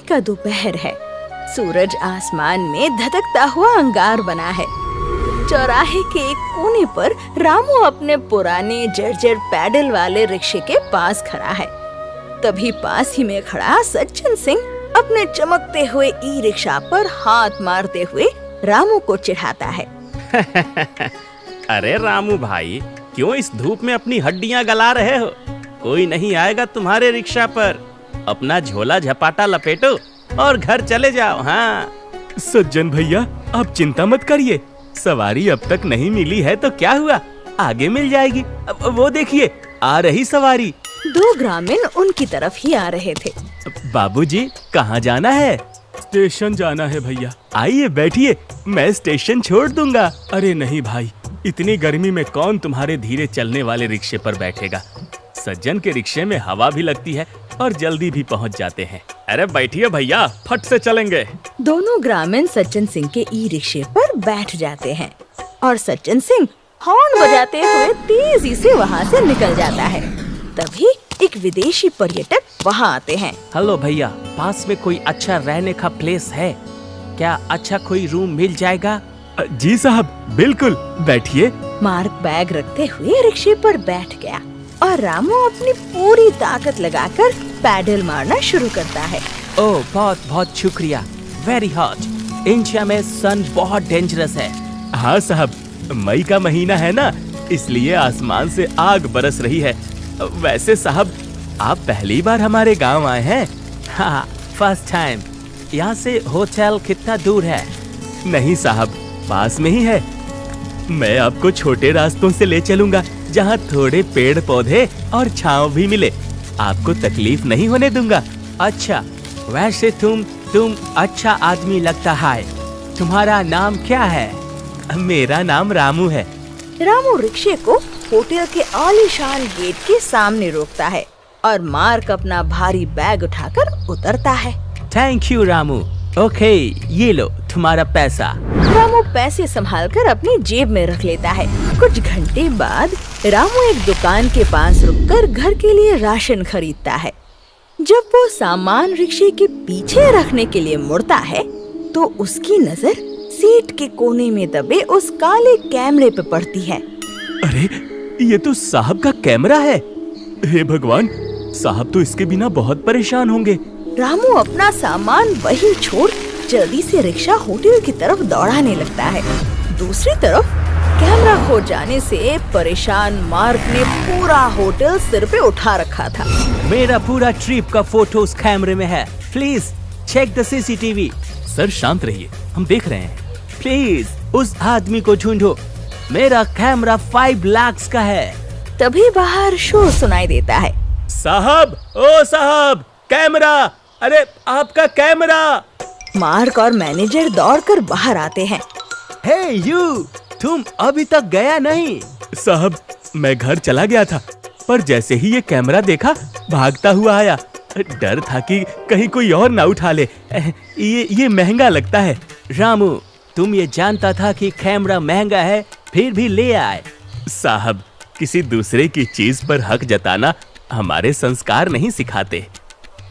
का दोपहर है। सूरज आसमान में धधकता हुआ अंगार बना है। चौराहे के एक कोने पर रामू अपने पुराने जर्जर पैडल वाले रिक्शे के पास खड़ा है। तभी पास ही में खड़ा सज्जन सिंह अपने चमकते हुए ई रिक्शा पर हाथ मारते हुए रामू को चिढ़ाता है। अरे रामू भाई, क्यों इस धूप में अपनी हड्डियां गला रहे हो? कोई नहीं आएगा तुम्हारे रिक्शा पर। अपना झोला झपाटा लपेटो और घर चले जाओ। हाँ सज्जन भैया, आप चिंता मत करिए। सवारी अब तक नहीं मिली है तो क्या हुआ, आगे मिल जाएगी। वो देखिए, आ रही सवारी। दो ग्रामीण उनकी तरफ ही आ रहे थे। बाबूजी, कहाँ जाना है? स्टेशन जाना है भैया। आइए बैठिए, मैं स्टेशन छोड़ दूंगा। अरे नहीं भाई, इतनी गर्मी में कौन तुम्हारे धीरे चलने वाले रिक्शे पर बैठेगा। सज्जन के रिक्शे में हवा भी लगती है और जल्दी भी पहुंच जाते हैं। अरे बैठिए भैया, फट से चलेंगे। दोनों ग्रामीण सज्जन सिंह के ई रिक्शे पर बैठ जाते हैं और सज्जन सिंह हॉर्न बजाते हुए तेजी से वहाँ से निकल जाता है। तभी एक विदेशी पर्यटक वहाँ आते हैं। हेलो भैया, पास में कोई अच्छा रहने का प्लेस है क्या? अच्छा कोई रूम मिल जाएगा? जी साहब, बिल्कुल, बैठिए। मार्क बैग रखते हुए रिक्शे पर बैठ गया और रामू अपनी पूरी ताकत लगाकर पैडल मारना शुरू करता है। ओह, बहुत बहुत शुक्रिया। Very hot. इंडिया में सन बहुत डेंजरस है। हाँ साहब, मई का महीना है ना, इसलिए आसमान से आग बरस रही है। वैसे साहब, आप पहली बार हमारे गांव आए हैं? हाँ, फर्स्ट टाइम। यहाँ से होटल कितना दूर है? नहीं साहब, पास में ही है। मैं आपको छोटे रास्तों से ले चलूंगा, जहाँ थोड़े पेड़ पौधे और छांव भी मिले। आपको तकलीफ नहीं होने दूंगा। अच्छा, वैसे तुम अच्छा आदमी लगता है। तुम्हारा नाम क्या है? मेरा नाम रामू है। रामू रिक्शे को होटल के आलीशान गेट के सामने रोकता है और मार्क अपना भारी बैग उठाकर उतरता है। Thank you Ramu. ओके, ये लो तुम्हारा पैसा। रामू पैसे संभालकर अपनी जेब में रख लेता है। कुछ घंटे बाद रामू एक दुकान के पास रुककर घर के लिए राशन खरीदता है। जब वो सामान रिक्शे के पीछे रखने के लिए मुड़ता है तो उसकी नजर सीट के कोने में दबे उस काले कैमरे पे पड़ती है। अरे, ये तो साहब का कैमरा है। हे भगवान, साहब तो इसके बिना बहुत परेशान होंगे। रामू अपना सामान वहीं छोड़ जल्दी से रिक्शा होटल की तरफ दौड़ाने लगता है। दूसरी तरफ कैमरा खो जाने से परेशान मार्क ने पूरा होटल सिर पे उठा रखा था। मेरा पूरा ट्रिप का फोटो उस कैमरे में है। Please check the CCTV. Sir शांत रहिए, हम देख रहे हैं। प्लीज उस आदमी को ढूंढो। मेरा कैमरा 5 लाख का है। तभी बाहर शोर सुनाई देता है। साहब, ओ साहब, कैमरा! अरे आपका कैमरा! मार्क और मैनेजर दौड़कर बाहर आते हैं। हे यू, तुम अभी तक गया नहीं? साहब, मैं घर चला गया था, पर जैसे ही ये कैमरा देखा भागता हुआ आया। डर था कि कहीं कोई और ना उठा ले। ये महंगा लगता है। रामू, तुम ये जानता था कि कैमरा महंगा है, फिर भी ले आए? साहब, किसी दूसरे की चीज पर हक जताना हमारे संस्कार नहीं सिखाते।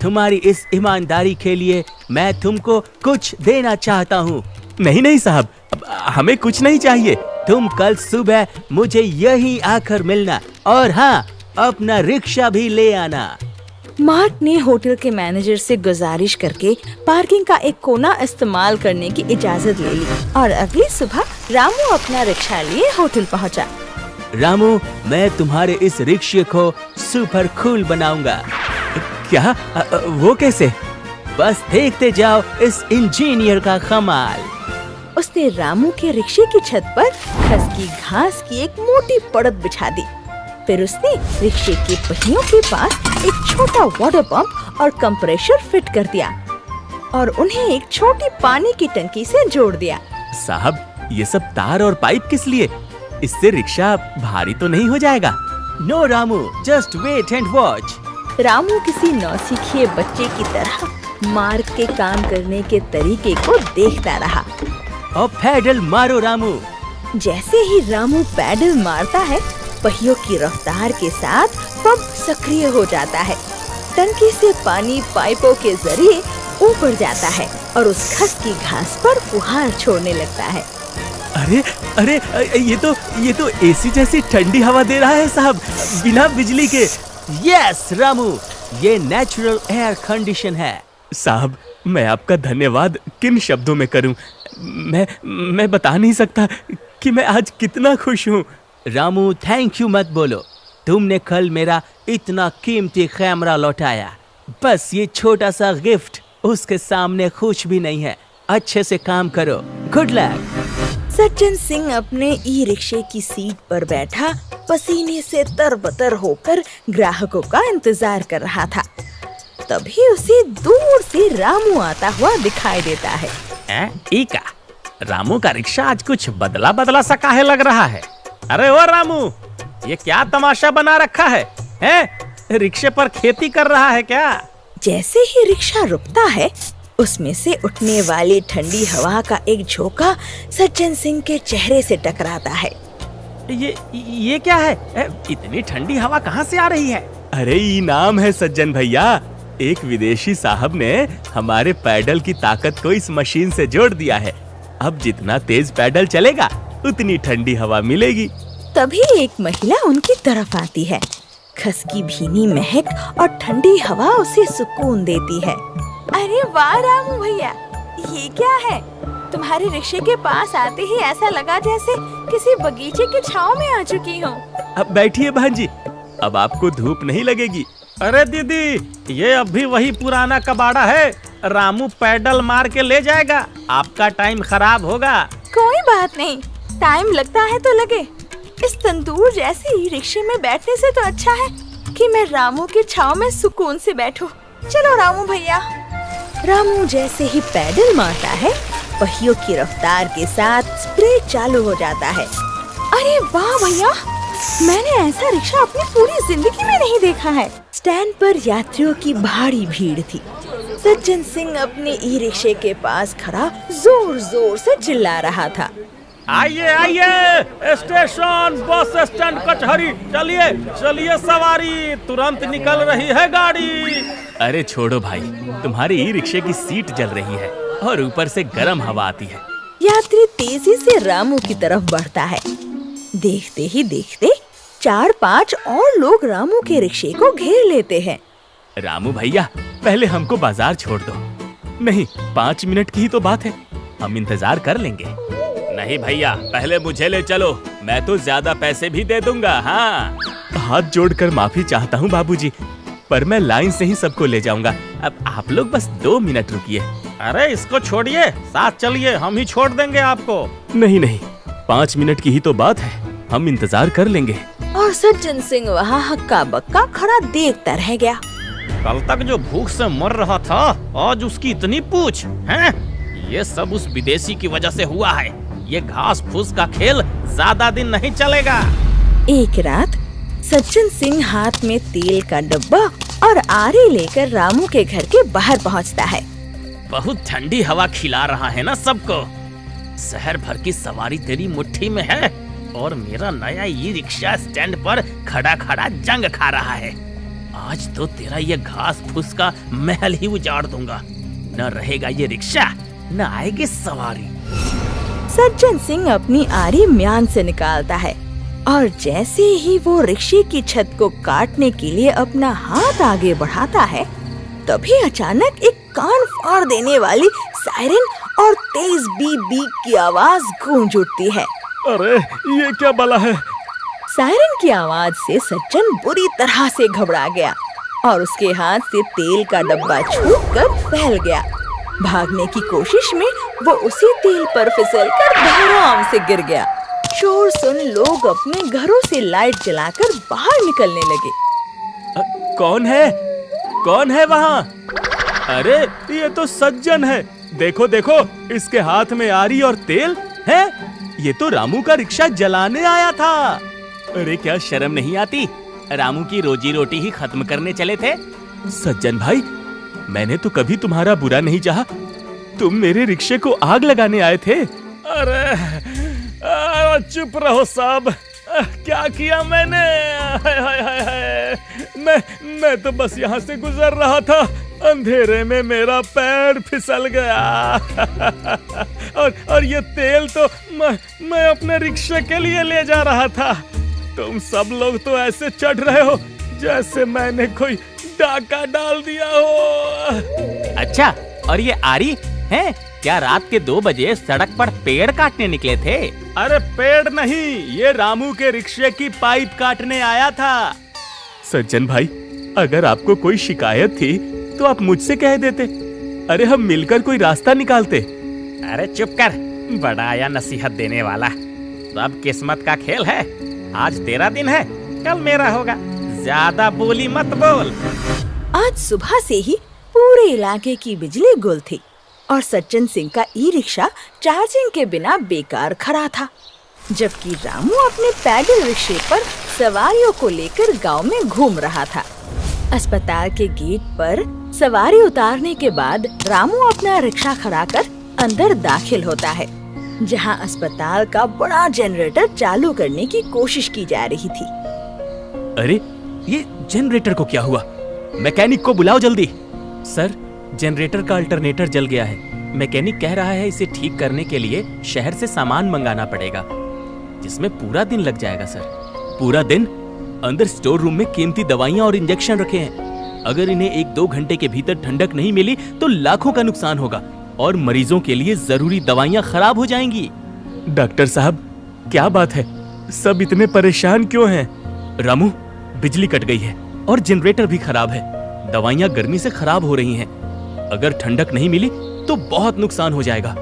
तुम्हारी इस ईमानदारी के लिए मैं तुमको कुछ देना चाहता हूँ। नहीं नहीं साहब, हमें कुछ नहीं चाहिए। तुम कल सुबह मुझे यहीं आकर मिलना, और हाँ, अपना रिक्शा भी ले आना। मार्क ने होटल के मैनेजर से गुजारिश करके पार्किंग का एक कोना इस्तेमाल करने की इजाजत ले ली और अगली सुबह रामू अपना रिक्शा लिए होटल पहुंचा। रामू, मैं तुम्हारे इस रिक्शे को सुपर कूल बनाऊंगा। क्या? वो कैसे? बस देखते जाओ इस इंजीनियर का कमाल। उसने रामू के रिक्शे की छत पर खसकी घास की एक मोटी परत बिछा दी। फिर उसने रिक्शे के पहियों के पास एक छोटा वाटर पंप और कंप्रेसर फिट कर दिया और उन्हें एक छोटी पानी की टंकी से जोड़ दिया। साहब, ये सब तार और पाइप किस लिए? इससे रिक्शा भारी तो नहीं हो जाएगा? No Ramu, just wait and watch. Ramu किसी नौसिखिए बच्चे की तरह मार्क के काम करने के तरीके को देखता रहा। और पैडल मारो रामू। जैसे ही रामू पैडल मारता है, पहियों की रफ्तार के साथ पंप सक्रिय हो जाता है। टंकी से पानी पाइपों के जरिए ऊपर जाता है और उस खस की घास पर फुहार छोड़ने लगता है। अरे अरे ये तो एसी जैसी ठंडी हवा दे रहा है साहब, बिना बिजली के। यस रामू, ये नेचुरल एयर कंडीशन है। साहब, मैं आपका धन्यवाद किन शब्दों में करूं। मैं बता नहीं सकता कि मैं आज कितना खुश हूँ। रामू, थैंक यू मत बोलो। तुमने कल मेरा इतना कीमती कैमरा लौटाया। बस ये छोटा सा गिफ्ट उसके सामने कुछ भी नहीं है। अच्छे से काम करो। Good luck. सज्जन सिंह अपने ई रिक्शे की सीट पर बैठा पसीने से तरबतर होकर ग्राहकों का इंतजार कर रहा था। तभी उसे दूर से रामू आता हुआ दिखाई देता है। इका, रामू का रिक्शा आज कुछ बदला बदला सा काहे लग रहा है। अरे ओ रामू, ये क्या तमाशा बना रखा है? रिक्शे पर खेती कर रहा है क्या? जैसे ही रिक्शा रुकता है, उसमें से उठने वाली ठंडी हवा का एक झोंका सज्जन सिंह के चेहरे से टकराता है। ये क्या है? इतनी ठंडी हवा कहाँ से आ रही है? अरे इनाम है सज्जन भैया। एक विदेशी साहब ने हमारे पैडल की ताकत को इस मशीन से जोड़ दिया है। अब जितना तेज पैडल चलेगा उतनी ठंडी हवा मिलेगी। तभी एक महिला उनकी तरफ आती है। खस की भीनी महक और ठंडी हवा उसे सुकून देती है। अरे वाह रामू भैया, ये क्या है? तुम्हारे रिक्शे के पास आते ही ऐसा लगा जैसे किसी बगीचे की छांव में आ चुकी हूँ। अब बैठिए बहन जी, अब आपको धूप नहीं लगेगी। अरे दीदी, ये अब भी वही पुराना कबाड़ा है। रामू पैडल मार के ले जाएगा, आपका टाइम खराब होगा। कोई बात नहीं, टाइम लगता है तो लगे। इस तंदूर जैसे ही रिक्शे में बैठने से तो अच्छा है कि मैं रामू की छांव में सुकून से बैठूं। चलो रामू भैया। रामू जैसे ही पैडल मारता है, पहियों की रफ्तार के साथ स्प्रे चालू हो जाता है। अरे वाह भैया, मैंने ऐसा रिक्शा अपनी पूरी जिंदगी में नहीं देखा है। स्टैंड पर यात्रियों की भारी भीड़ थी। सज्जन सिंह अपने ई रिक्शे के पास खड़ा जोर जोर से चिल्ला रहा था। आइए आइए, स्टेशन बस स्टैंड कचहरी, चलिए चलिए सवारी, तुरंत निकल रही है गाड़ी। अरे छोड़ो भाई, तुम्हारी ई रिक्शे की सीट जल रही है और ऊपर से गर्म हवा आती है। यात्री तेजी से रामू की तरफ बढ़ता है। देखते ही देखते 4-5 और लोग रामू के रिक्शे को घेर लेते हैं। रामू भैया, पहले हमको बाजार छोड़ दो। नहीं, 5 मिनट की ही तो बात है, हम इंतजार कर लेंगे। नहीं भैया, पहले मुझे ले चलो, मैं तो ज्यादा पैसे भी दे दूंगा। हाँ, हाथ जोड़कर माफी चाहता हूँ बाबूजी, पर मैं लाइन से ही सबको ले जाऊंगा। अब आप लोग बस 2 मिनट रुकिए। अरे इसको छोड़िए, साथ चलिए, हम ही छोड़ देंगे आपको। नहीं नहीं, 5 मिनट की ही तो बात है, हम इंतजार कर लेंगे। और सज्जन सिंह वहाँ हक्का बक्का खड़ा देखता रह गया। कल तक जो भूख से मर रहा था, आज उसकी इतनी पूछ है। ये सब उस विदेशी की वजह से हुआ है। ये घास फूस का खेल ज्यादा दिन नहीं चलेगा। एक रात सज्जन सिंह हाथ में तेल का डब्बा और आरी लेकर रामू के घर के बाहर पहुंचता है। बहुत ठंडी हवा खिला रहा है ना सबको। शहर भर की सवारी तेरी मुट्ठी में है और मेरा नया ई रिक्शा स्टैंड पर खड़ा खड़ा जंग खा रहा है। आज तो तेरा ये घास फूस का महल ही उजाड़ दूंगा। न रहेगा ये रिक्शा, न आएगी सवारी। सज्जन सिंह अपनी आरी म्यान से निकालता है और जैसे ही वो रिक्शे की छत को काटने के लिए अपना हाथ आगे बढ़ाता है, तभी अचानक एक कान फाड़ देने वाली सायरन और तेज बीप बीप की आवाज गूंज उठती है। अरे ये क्या बला है? सायरन की आवाज से सज्जन बुरी तरह से घबरा गया और उसके हाथ से तेल का डब्बा छूटकर फैल गया। भागने की कोशिश में वो उसी तेल पर फिसलकर धड़ाम से गिर गया। शोर सुन लोग अपने घरों से लाइट जलाकर बाहर निकलने लगे। कौन है? कौन है वहाँ? अरे ये तो सज्जन है। देखो देखो, इसके हाथ में आरी और तेल है। ये तो रामू का रिक्शा जलाने आया था। अरे क्या शर्म नहीं आती? रामू की रोजी रोटी ही खत्म करने चले थे। सज्जन भाई, मैंने तो कभी तुम्हारा बुरा नहीं चाहा। तुम मेरे रिक्शे को आग लगाने आए थे। अरे चुप रहो साहब, क्या किया मैंने? हाय हाय हाय हाय, मैं तो बस यहाँ से गुजर रहा था, अंधेरे में मेरा पैर फिसल गया। और ये तेल तो मैं अपने रिक्शे के लिए ले जा रहा था। तुम सब लोग तो ऐसे चढ़ रहे हो जैसे मैंने कोई डाका डाल दिया हो। अच्छा, और ये आरी हैं? क्या रात के 2 बजे सड़क पर पेड़ काटने निकले थे? अरे पेड़ नहीं, ये रामू के रिक्शे की पाइप काटने आया था। सज्जन भाई, अगर आपको कोई शिकायत थी तो आप मुझसे कह देते। अरे हम मिलकर कोई रास्ता निकालते। अरे चुप कर, बड़ा आया नसीहत देने वाला। सब किस्मत का खेल है। आज तेरा दिन है, कल मेरा होगा। ज्यादा बोली मत बोल। आज सुबह से ही पूरे इलाके की बिजली गुल थी और सज्जन सिंह का ई रिक्शा चार्जिंग के बिना बेकार खड़ा था, जबकि रामू अपने पैडल रिक्शे पर सवारियों को लेकर गांव में घूम रहा था। अस्पताल के गेट पर सवारी उतारने के बाद रामू अपना रिक्शा खड़ा कर अंदर दाखिल होता है, जहां अस्पताल का बड़ा जनरेटर चालू करने की कोशिश की जा रही थी। अरे ये जनरेटर को क्या हुआ? मैकेनिक को बुलाओ जल्दी। सर, जनरेटर का अल्टरनेटर जल गया है। मैकेनिक कह रहा है इसे ठीक करने के लिए शहर से सामान मंगाना पड़ेगा, जिसमें पूरा दिन लग जाएगा। सर, पूरा दिन? अंदर स्टोर रूम में कीमती दवाइयां और इंजेक्शन रखे हैं। अगर इन्हें 1-2 घंटे के भीतर ठंडक नहीं मिली तो लाखों का नुकसान होगा और मरीजों के लिए जरूरी दवाइयां खराब हो जाएंगी। डॉक्टर साहब, क्या बात है? सब इतने परेशान क्यों हैं? रामू, बिजली कट गई है और जनरेटर भी खराब है। दवाइयां गर्मी से खराब हो रही हैं। अगर ठंडक नहीं मिली तो बहुत नुकसान हो जाएगा।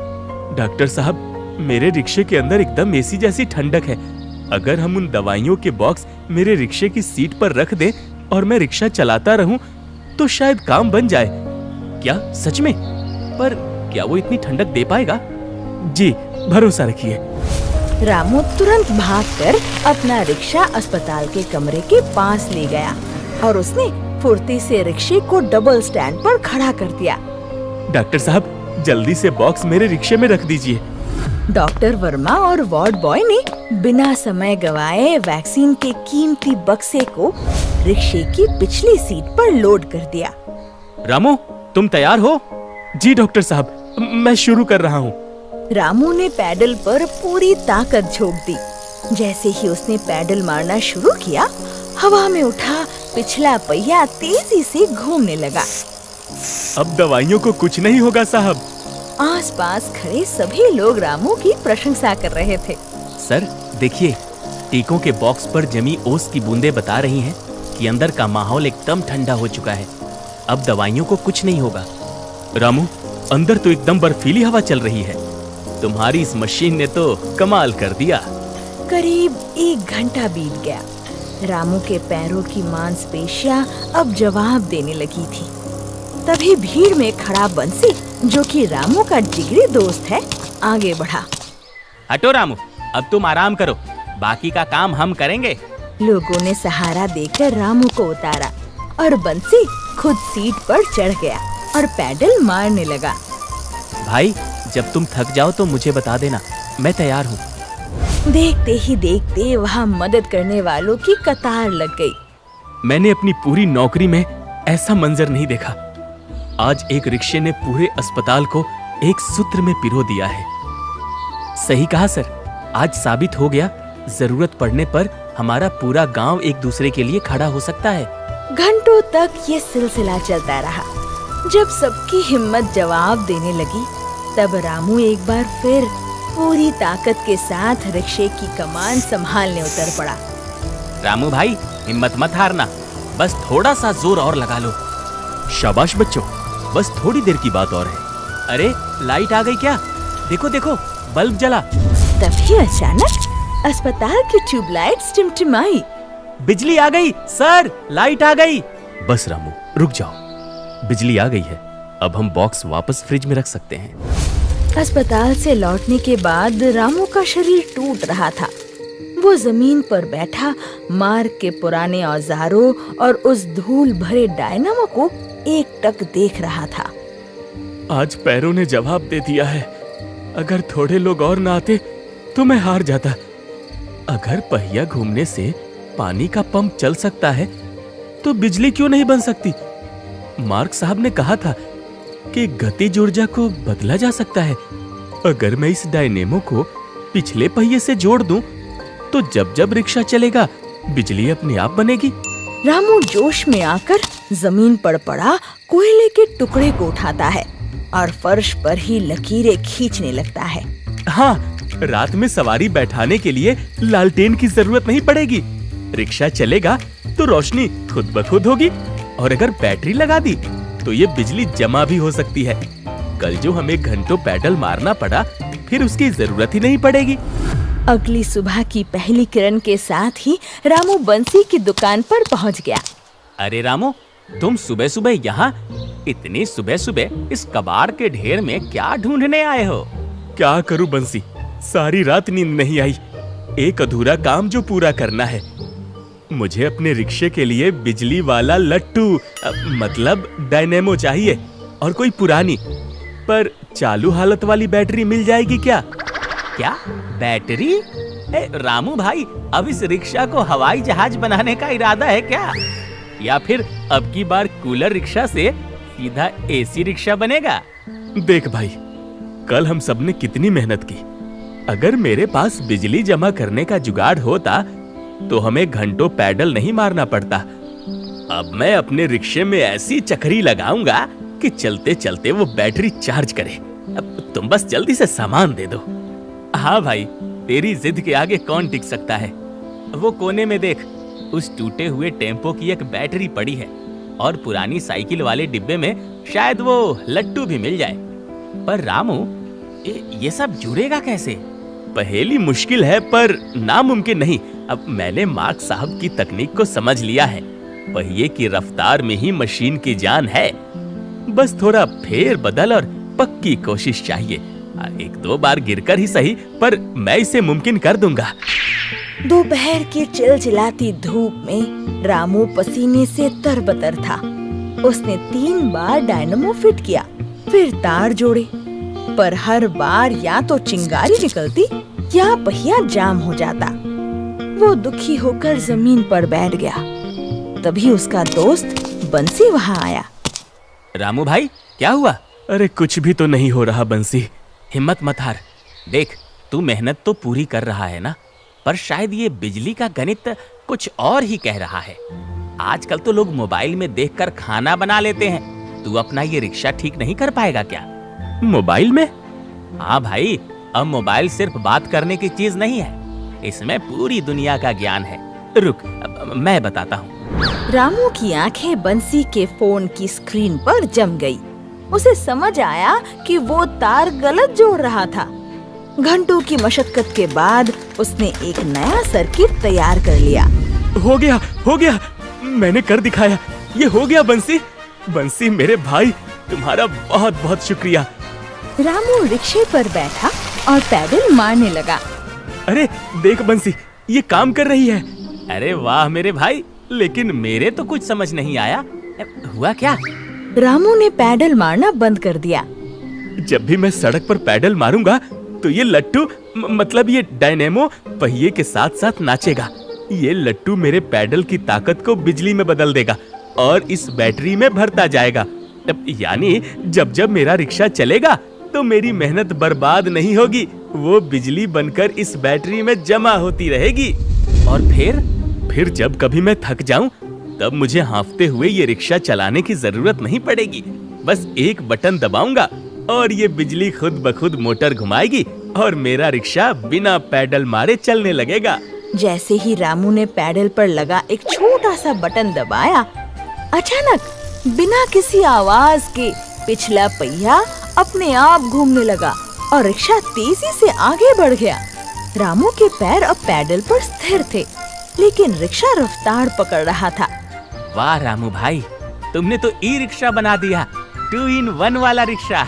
डॉक्टर साहब, मेरे रिक्शे के अंदर एकदम एसी जैसी ठंडक है। अगर हम उन दवाइयों के बॉक्स मेरे रिक्शे की सीट पर रख दें और मैं रिक्शा चलाता रहूं तो शायद काम बन जाए। क्या सच में? पर क्या वो इतनी ठंडक दे पाएगा? जी, भरोसा रखिए। रामू तुरंत भागकर अपना रिक्शा अस्पताल के कमरे के पास ले गया और उसने फुर्ती से रिक्शे को डबल स्टैंड पर खड़ा कर दिया। डॉक्टर साहब, जल्दी से बॉक्स मेरे रिक्शे में रख दीजिए। डॉक्टर वर्मा और वार्ड बॉय ने बिना समय गवाए वैक्सीन के कीमती बक्से को रिक्शे की पिछली सीट पर लोड कर दिया। रामू, तुम तैयार हो? जी डॉक्टर साहब, मैं शुरू कर रहा हूँ। रामू ने पैडल पर पूरी ताकत झोंक दी। जैसे ही उसने पैडल मारना शुरू किया, हवा में उठा पिछला पहिया तेजी से घूमने लगा। अब दवाइयों को कुछ नहीं होगा साहब। आसपास खड़े सभी लोग रामू की प्रशंसा कर रहे थे। सर देखिए, टीकों के बॉक्स पर जमी ओस की बूंदें बता रही हैं कि अंदर का माहौल एकदम ठंडा हो चुका है। अब दवाइयों को कुछ नहीं होगा। रामू, अंदर तो एकदम बर्फीली हवा चल रही है। तुम्हारी इस मशीन ने तो कमाल कर दिया। करीब 1 घंटा बीत गया। रामू के पैरों की मांसपेशियां अब जवाब देने लगी थी। तभी भीड़ में खड़ा बंसी, जो कि रामू का जिगरी दोस्त है, आगे बढ़ा। हटो रामू, अब तुम आराम करो, बाकी का काम हम करेंगे। लोगों ने सहारा देकर रामू को उतारा और बंसी खुद सीट पर चढ़ गया और पैडल मारने लगा। भाई, जब तुम थक जाओ तो मुझे बता देना, मैं तैयार हूँ। देखते ही देखते वहाँ मदद करने वालों की कतार लग गई। मैंने अपनी पूरी नौकरी में ऐसा मंजर नहीं देखा। आज एक रिक्शे ने पूरे अस्पताल को एक सूत्र में पिरो दिया है। सही कहा सर, आज साबित हो गया, जरूरत पड़ने पर हमारा पूरा गांव एक दूसरे के लिए खड़ा हो सकता है। घंटों तक ये सिलसिला चलता रहा। जब सबकी हिम्मत जवाब देने लगी, तब रामू एक बार फिर पूरी ताकत के साथ रिक्शे की कमान संभालने उतर पड़ा। रामू भाई, हिम्मत मत हारना, बस थोड़ा सा जोर और लगा लो। शाबाश बच्चों, बस थोड़ी देर की बात और है। अरे लाइट आ गई क्या? देखो देखो, बल्ब जला। तभी अचानक अस्पताल की ट्यूबलाइट्स टिमटिमाई। बिजली आ गई सर, लाइट आ गई। बस रामू, रुक जाओ, बिजली आ गई है। अब हम बॉक्स वापस फ्रिज में रख सकते हैं। अस्पताल से लौटने के बाद रामू का शरीर टूट रहा था। वो जमीन पर बैठा मार्ग के पुराने औजारों और उस धूल भरे डायनामो को एकटक देख रहा था। आज पैरों ने जवाब दे दिया है। अगर थोड़े लोग और ना आते तो मैं हार जाता। अगर पहिया घूमने से पानी का पंप चल सकता है तो बिजली क्यों नहीं बन सकती? मार्क साहब ने कहा था कि गतिज ऊर्जा को बदला जा सकता है। अगर मैं इस डायनेमो को पिछले पहिए से जोड़ दूं, तो जब जब रिक्शा चलेगा बिजली अपने आप बनेगी। रामू जोश में आकर जमीन पर पड़ा कोयले के टुकड़े को उठाता है और फर्श पर ही लकीरें खींचने लगता है। हाँ, रात में सवारी बैठाने के लिए लालटेन की जरूरत नहीं पड़ेगी। रिक्शा चलेगा तो रोशनी खुद ब खुद होगी, और अगर बैटरी लगा दी तो ये बिजली जमा भी हो सकती है। कल जो हमें घंटों पैडल मारना पड़ा, फिर उसकी जरूरत ही नहीं पड़ेगी। अगली सुबह की पहली किरण के साथ ही रामू बंसी की दुकान पर पहुंच गया। अरे रामू, तुम सुबह सुबह यहाँ इतनी सुबह सुबह इस कबाड़ के ढेर में क्या ढूंढने आए हो? क्या करूं बंसी, सारी रात नींद नहीं आई। एक अधूरा काम जो पूरा करना है। मुझे अपने रिक्शे के लिए बिजली वाला लट्टू मतलब डायनेमो चाहिए, और कोई पुरानी पर चालू हालत वाली बैटरी मिल जाएगी क्या? क्या बैटरी? रामू भाई, अब इस रिक्शा को हवाई जहाज बनाने का इरादा है क्या? या फिर अब की बार कूलर रिक्शा से सीधा एसी रिक्शा बनेगा? देख भाई, कल हम सब ने कितनी मेहनत की। अगर मेरे पास बिजली जमा करने का जुगाड़ होता तो हमें घंटों पैडल नहीं मारना पड़ता। अब मैं अपने रिक्शे में ऐसी चक्री लगाऊंगा कि चलते चलते वो बैटरी चार्ज करे। अब तुम बस जल्दी से सामान दे दो। हाँ भाई, तेरी जिद के आगे कौन टिक सकता है। वो कोने में देख, उस टूटे हुए टेम्पो की एक बैटरी पड़ी है, और पुरानी साइकिल वाले डिब्बे में शायद वो लट्टू भी मिल जाए। पर रामू, ये सब जुड़ेगा कैसे? पहेली मुश्किल है पर नामुमकिन नहीं। अब मैंने मार्क साहब की तकनीक को समझ लिया है। पहिए की रफ्तार में ही मशीन की जान है। बस थोड़ा फेर बदल और पक्की कोशिश चाहिए। एक दो बार गिरकर ही सही, पर मैं इसे मुमकिन कर दूंगा। दोपहर की चिलचिलाती धूप में रामू पसीने से तरबतर था। उसने 3 बार डायनेमो फिट किया, फिर तार जोड़े, पर हर बार या तो चिंगारी निकलती या पहिया जाम हो जाता। वो दुखी होकर जमीन पर बैठ गया। तभी उसका दोस्त बंसी वहाँ आया। रामू भाई, क्या हुआ? अरे कुछ भी तो नहीं हो रहा बंसी, हिम्मत मत हार। देख, तू मेहनत तो पूरी कर रहा है ना, पर शायद ये बिजली का गणित कुछ और ही कह रहा है। आजकल तो लोग मोबाइल में देखकर खाना बना लेते हैं। तू अपना ये रिक्शा ठीक नहीं कर पाएगा क्या? मोबाइल में? हाँ भाई, अब मोबाइल सिर्फ बात करने की चीज नहीं है, इसमें पूरी दुनिया का ज्ञान है। रुक, मैं बताता हूँ। रामू की आंखें बंसी के फोन की स्क्रीन पर जम गई। उसे समझ आया कि वो तार गलत जोड़ रहा था। घंटों की मशक्कत के बाद उसने एक नया सर्किट तैयार कर लिया। हो गया, हो गया, मैंने कर दिखाया। ये हो गया बंसी। बंसी मेरे भाई, तुम्हारा बहुत बहुत शुक्रिया। रामू रिक्शे पर बैठा और पैडल मारने लगा। अरे देख बंसी, ये काम कर रही है। अरे वाह मेरे भाई, लेकिन मेरे तो कुछ समझ नहीं आया। हुआ क्या? रामू ने पैडल मारना बंद कर दिया। जब भी मैं सड़क पर पैडल मारूंगा तो ये लट्टू मतलब ये डायनेमो पहिए के साथ साथ नाचेगा। ये लट्टू मेरे पैडल की ताकत को बिजली में बदल देगा और इस बैटरी में भरता जाएगा। यानी जब जब मेरा रिक्शा चलेगा तो मेरी मेहनत बर्बाद नहीं होगी, वो बिजली बनकर इस बैटरी में जमा होती रहेगी। और फिर जब कभी मैं थक जाऊं तब मुझे हाँफते हुए ये रिक्शा चलाने की जरूरत नहीं पड़ेगी। बस एक बटन दबाऊंगा और ये बिजली खुद ब खुद मोटर घुमाएगी और मेरा रिक्शा बिना पैडल मारे चलने लगेगा। जैसे ही रामू ने पैडल पर लगा एक छोटा सा बटन दबाया, अचानक बिना किसी आवाज के पिछला पहिया अपने आप घूमने लगा और रिक्शा तेजी से आगे बढ़ गया। रामू के पैर अब पैडल पर स्थिर थे, लेकिन रिक्शा रफ्तार पकड़ रहा था। वाह रामू भाई, तुमने तो ई रिक्शा बना दिया, 2 in 1 वाला रिक्शा।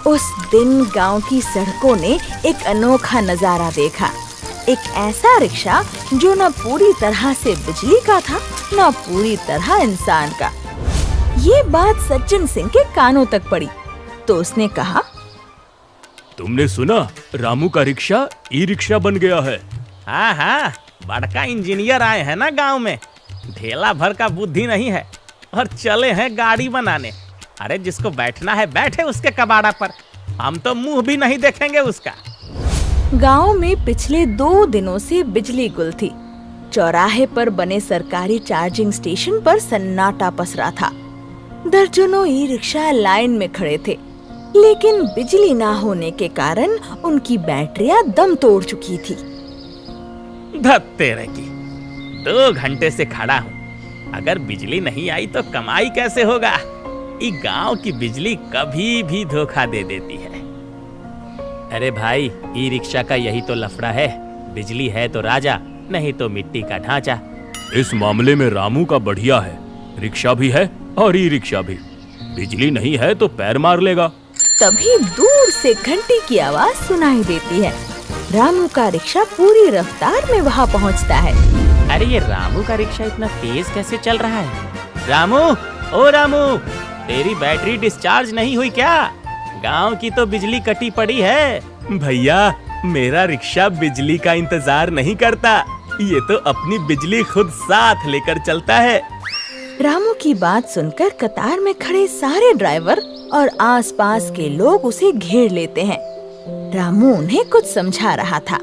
उस दिन गांव की सड़कों ने एक अनोखा नजारा देखा। एक ऐसा रिक्शा जो न पूरी तरह से बिजली का था, न पूरी तरह इंसान का। ये बात सज्जन सिंह के कानों तक पड़ी तो उसने कहा, तुमने सुना, रामू का रिक्शा ई रिक्शा बन गया है। हाँ, बड़का इंजीनियर आए हैं ना गांव में, ढेला भर का बुद्धि नहीं है। और चले हैं गाड़ी बनाने। अरे जिसको बैठना है बैठे उसके कबाड़ा पर, हम तो मुंह भी नहीं देखेंगे उसका। गांव में पिछले 2 दिनों से बिजली गुल थी। चौराहे पर बने सरकारी चार्जिंग स्टेशन पर सन्नाटा पसरा था। दर्जनों ई रिक्शा लाइन में खड़े थे, लेकिन बिजली ना होने के कारण उनकी बैटरियां दम तोड़ चुकी थी। धत तेरे की, 2 घंटे से खड़ा हूँ, अगर बिजली नहीं आई तो कमाई कैसे होगा। ये गांव की बिजली कभी भी धोखा दे देती है। अरे भाई, ई रिक्शा का यही तो लफड़ा है, बिजली है तो राजा, नहीं तो मिट्टी का ढांचा। इस मामले में रामू का बढ़िया है, रिक्शा भी है और ई रिक्शा भी। बिजली नहीं है तो पैर मार लेगा। तभी दूर से घंटी की आवाज सुनाई देती है। रामू का रिक्शा पूरी रफ्तार में वहाँ पहुँचता है। अरे ये रामू का रिक्शा इतना तेज कैसे चल रहा है? रामू, ओ रामू, तेरी बैटरी डिस्चार्ज नहीं हुई क्या? गांव की तो बिजली कटी पड़ी है। भैया, मेरा रिक्शा बिजली का इंतजार नहीं करता, ये तो अपनी बिजली खुद साथ लेकर चलता है। रामू की बात सुनकर कतार में खड़े सारे ड्राइवर और आसपास के लोग उसे घेर लेते हैं। रामू उन्हें कुछ समझा रहा था।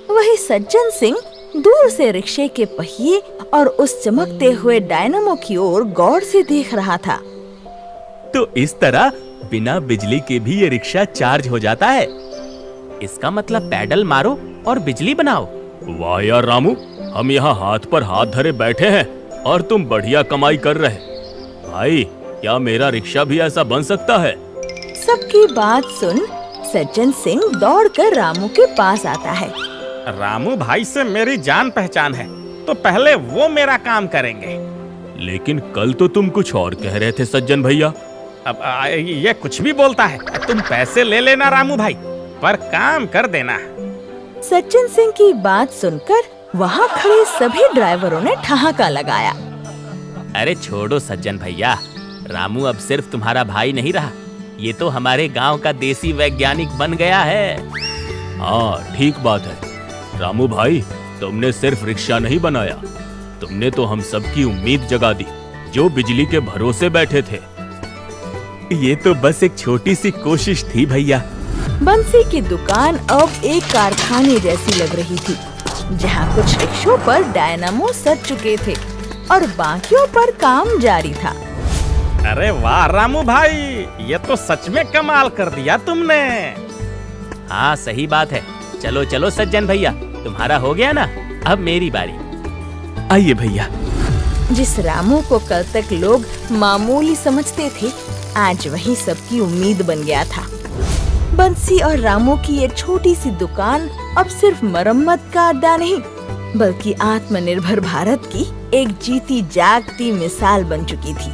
वही सज्जन सिंह दूर से रिक्शे के पहिए और उस चमकते हुए डायनामो की ओर गौर से देख रहा था। तो इस तरह बिना बिजली के भी ये रिक्शा चार्ज हो जाता है। इसका मतलब पैडल मारो और बिजली बनाओ। वाह यार रामू, हम यहाँ हाथ पर हाथ धरे बैठे हैं और तुम बढ़िया कमाई कर रहे। भाई, क्या मेरा रिक्शा भी ऐसा बन सकता है? सबकी बात सुन सज्जन सिंह दौड़कर रामू के पास आता है। रामू भाई से मेरी जान पहचान है, तो पहले वो मेरा काम करेंगे। लेकिन कल तो तुम कुछ और कह रहे थे सज्जन भैया। अब ये कुछ भी बोलता है। तुम पैसे ले लेना रामू भाई, पर काम कर देना। सज्जन सिंह की बात सुनकर वहाँ खड़े सभी ड्राइवरों ने ठहाका लगाया। अरे छोड़ो सज्जन भैया, रामू अब सिर्फ तुम्हारा भाई नहीं रहा, ये तो हमारे गांव का देसी वैज्ञानिक बन गया है। हाँ, ठीक बात है रामू भाई, तुमने सिर्फ रिक्शा नहीं बनाया, तुमने तो हम सबकी उम्मीद जगा दी जो बिजली के भरोसे बैठे थे। ये तो बस एक छोटी सी कोशिश थी भैया। बंसी की दुकान अब एक कारखाने जैसी लग रही थी, जहाँ कुछ रिक्शों पर डायनामो सज चुके थे और बाकियों पर काम जारी था। अरे वाह रामू भाई, ये तो सच में कमाल कर दिया तुमने। हाँ सही बात है। चलो चलो सज्जन भैया, तुम्हारा हो गया ना, अब मेरी बारी। आइए भैया। जिस रामू को कल तक लोग मामूली समझते थे, आज वही सबकी उम्मीद बन गया था। बंसी और रामू की ये छोटी सी दुकान अब सिर्फ मरम्मत का अड्डा नहीं, बल्कि आत्मनिर्भर भारत की एक जीती जागती मिसाल बन चुकी थी।